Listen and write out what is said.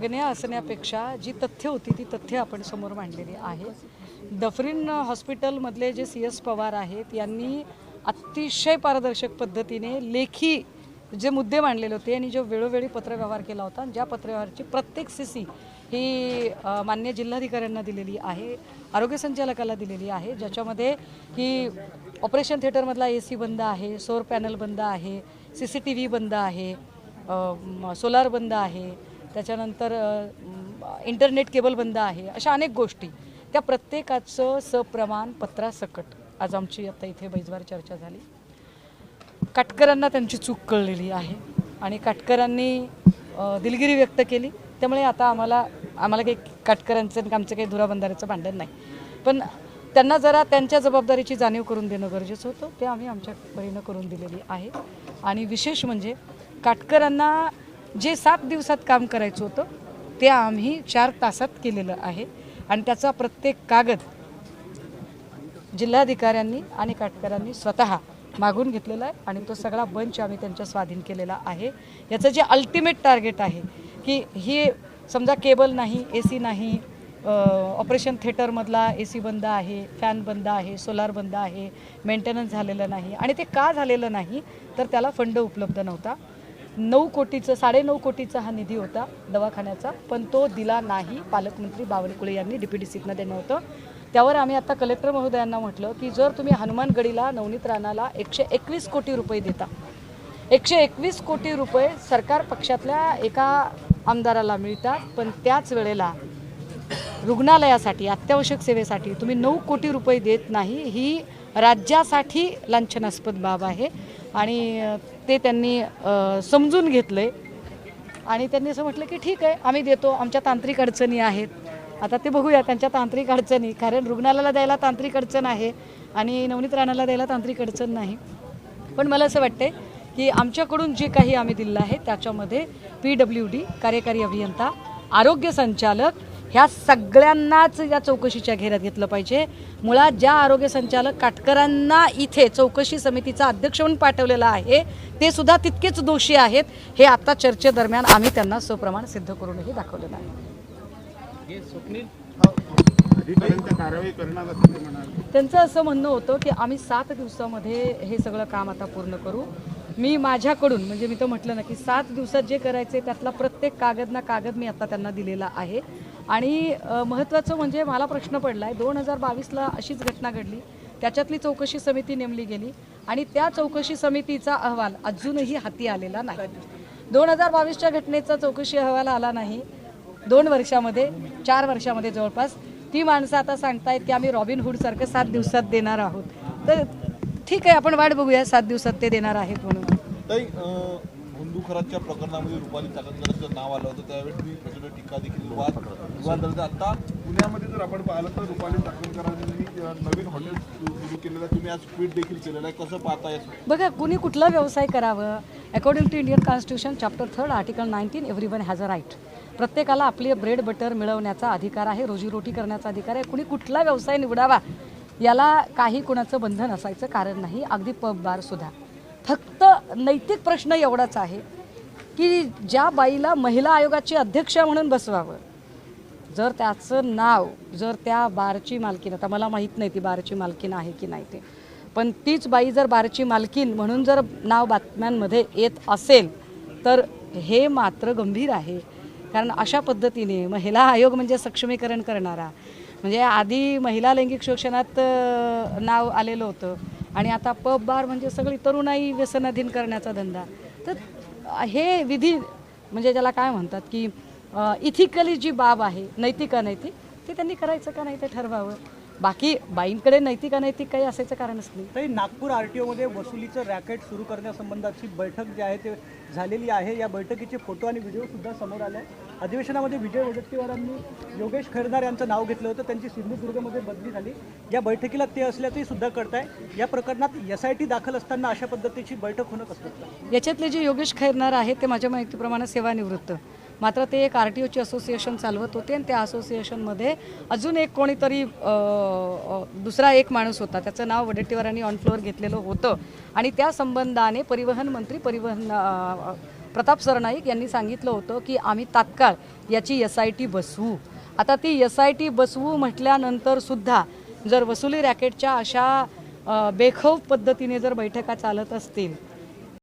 गण्या असण्यापेक्षा जी तथ्य होती ती तथ्य आपण समोर मांडलेली आहे। डफरीन हॉस्पिटलमधले जे CS पवार आहेत यांनी अतिशय पारदर्शक पद्धतीने लेखी जे मुद्दे मांडलेले होते आणि जो वेळोवेळी पत्रव्यवहार केला होता, ज्या पत्रव्यवहाराची प्रत्येक CC ही मान्य जिल्हाधिकाऱ्यांना दिलेली आहे, आरोग्य संचालकाला दिलेली आहे, ज्याच्यामध्ये की ऑपरेशन थिएटरमधला AC बंद आहे, सौर पॅनल बंद आहे, CCTV बंद आहे, सोलार बंद आहे, त्याच्यानंतर इंटरनेट केबल बंद आहे, अशा अनेक गोष्टी त्या प्रत्येकाचं सप्रमाण पत्रासकट आज आमची आता इथे बैजवार चर्चा झाली। काटकरांना त्यांची चूक कळलेली आहे आणि काटकरांनी दिलगिरी व्यक्त केली, त्यामुळे आता आम्हाला काही काटकरांचं आणि आमचं काही धुराबंधाऱ्याचं भांडण नाही, पण त्यांना जरा त्यांच्या जबाबदारीची जाणीव करून देणं गरजेचं होतं, ते आम्ही आमच्या परीनं करून दिलेली आहे। आणि विशेष म्हणजे काटकरांना जे 7 दिवसात काम करायचं होतं ते आम्ही 4 तासात केलेलं आहे आणि त्याचा प्रत्येक कागद जिल्हाधिकाऱ्यांनी आणि काटकरांनी स्वतः मागून घेतलेला आहे आणि तो सगळा बंच आम्ही त्यांच्या स्वाधीन केलेला आहे। याचं जे अल्टिमेट टार्गेट आहे की हे समजा केबल नाही, AC नाही, ऑपरेशन थिएटरमधला AC बंद आहे, फॅन बंद आहे, सोलार बंद आहे, मेंटेनन्स झालेलं नाही आणि ते का झालेलं नाही तर त्याला फंड उपलब्ध नव्हता। 9 कोटीचं 9.5 कोटीचा हा निधी होता दवाखान्याचा, पण तो दिला नाही। पालकमंत्री बावनकुळे यांनी DPDCतनं देणं होतं, त्यावर आम्ही आता कलेक्टर महोदयांना म्हटलं की जर तुम्ही हनुमानगडीला नवनीत राणाला 121 कोटी रुपये देता, 121 कोटी रुपये सरकार पक्षातल्या एका आमदाराला मिळतात, पण त्याच वेळेला रुग्णालयासाठी अत्यावश्यक सेवेसाठी तुम्ही 9 कोटी रुपये देत नाही, ही राज्यासाठी लांछनास्पद बाब आहे आणि ते त्यांनी समजून घेतले आणि त्यांनी असं म्हटलं की ठीक आहे आम्ही देतो, आमच्या तांत्रिक अडचणी आहेत। आता ते बघूया त्यांच्या तांत्रिक अडचणी, कारण रुग्णालयाला द्यायला तांत्रिक अडचण आहे आणि नवनीत राणाला द्यायला तांत्रिक अडचण नाही, पण मला असं वाटते की आमच्याकडून जे काही आम्ही दिलं आहे त्याच्यामध्ये PWD, कार्यकारी अभियंता, आरोग्य संचालक ह्या सगळ्यांनाच या चौकशीच्या घेऱ्यात घेतलं पाहिजे। मुळात ज्या आरोग्य संचालक काटकरांना इथे चौकशी समितीचा अध्यक्ष म्हणून पाठवलेला आहे ते सुद्धा तितकेच दोषी आहेत, हे आता चर्चेदरम्यान आम्ही त्यांना सप्रमाण सिद्ध करूनही दाखवलेलं आहे। त्यांचं असं म्हणणं होतं की आम्ही 7 दिवसामध्ये हे सगळं काम आता पूर्ण करू। मी माझ्याकडून म्हणजे मी तर म्हटलं ना की 7 दिवसात जे करायचे त्यातला प्रत्येक कागद ना कागद मी आता त्यांना दिलेला आहे आणि महत्त्वाचं म्हणजे मला प्रश्न पडला आहे 2022ला अशीच घटना घडली, त्याच्यातली चौकशी समिती नेमली गेली आणि त्या चौकशी समितीचा अहवाल अजूनही हाती आलेला नाही। 2022च्या घटनेचा चौकशी अहवाल आला नाही, 2 वर्षामध्ये 4 वर्षामध्ये जवळपास ती माणसं आता सांगतायत की आम्ही रॉबिनहूडसारखं 7 दिवसात देणार आहोत, तर ठीक आहे आपण वाट बघूया 7 दिवसात ते देणार आहेत म्हणून। हुंदुखराच्या प्रकरणामध्ये रुपाली चाकणकरांचं नाव आलं होतं, त्यावेळेस तुम्ही प्रचंड टीका देखील वाद झाला। आता पुण्यामध्ये जर आपण पाहिलं तर रुपाली चाकणकरांनी नवीन हॉटेल सुरू केलेलं आहे, तुम्ही आज ट्विट देखील केलेलं आहे, कसं पाहताय? बघा कुणी कुठला व्यवसाय करावं, according to Indian constitution chapter 3 article 19 everyone has a right, प्रत्येकाला आपली ब्रेड बटर मिळवण्याचा अधिकार आहे, रोजीरोटी करण्याचा अधिकार आहे, कुणी कुठला व्यवसाय निवडावा याला काही कुणाचं बंधन असायचं कारण नाही, अगदी पब बार सुद्धा। फक्त नैतिक प्रश्न एवढाच आहे की ज्या बाईला महिला आयोगाची अध्यक्ष म्हणून बसवावं, जर त्याचं नाव जर त्या बारची मालकीन, आता मला माहीत नाही ती बारची मालकीन आहे की नाही ते, पण तीच बाई जर बारची मालकीन म्हणून जर नाव बातम्यांमध्ये येत असेल तर हे मात्र गंभीर आहे, कारण अशा पद्धतीने महिला आयोग म्हणजे सक्षमीकरण करणारा, म्हणजे आधी महिला लैंगिक शोषणात नाव आलेलं होतं आणि आता पब बार म्हणजे सगळी तरुणाई व्यसनाधीन करण्याचा धंदा, तर हे विधी म्हणजे ज्याला काय म्हणतात की इथिकली जी बाब आहे, नैतिक अनैतिक, ते त्यांनी करायचं का नाही ते ठरवावं, बाकी बाईंकडे नैतिक अनैतिक काही असायचं कारणच नाही। तरी नागपूर RTOमध्ये वसुलीचं रॅकेट सुरू करण्यासंबंधाची बैठक जी आहे ते झालेली आहे, या बैठकीचे फोटो आणि व्हिडिओ सुद्धा समोर आले। अधिवेशनामध्ये विजय वडेट्टीवारांनी योगेश खैरनार यांचं नाव घेतलं होतं, त्यांची सिंधुदुर्गमध्ये बदली झाली, या बैठकीला ते असल्याचंही सुद्धा कळतंय। या प्रकरणात SIT दाखल असताना अशा पद्धतीची बैठक होणं कसं? याच्यातले जे योगेश खैरनार आहेत ते माझ्या माहितीप्रमाणे सेवानिवृत्त, मात्र ते एक RTOची असोसिएशन चालवत होते आणि त्या असोसिएशनमध्ये अजून एक कोणीतरी दुसरा एक माणूस होता, त्याचं नाव वडेट्टीवारांनी ऑन फ्लोअर घेतलेलं होतं आणि त्या संबंधाने परिवहन मंत्री प्रताप सरनाईक यांनी सांगितलं होतं की आम्ही तात्काळ याची SIT बसवू. आता ती SIT बसवू म्हटल्यानंतर सुद्धा जर वसुली रॅकेटच्या अशा बेखौफ पद्धतीने जर बैठका चालत असतील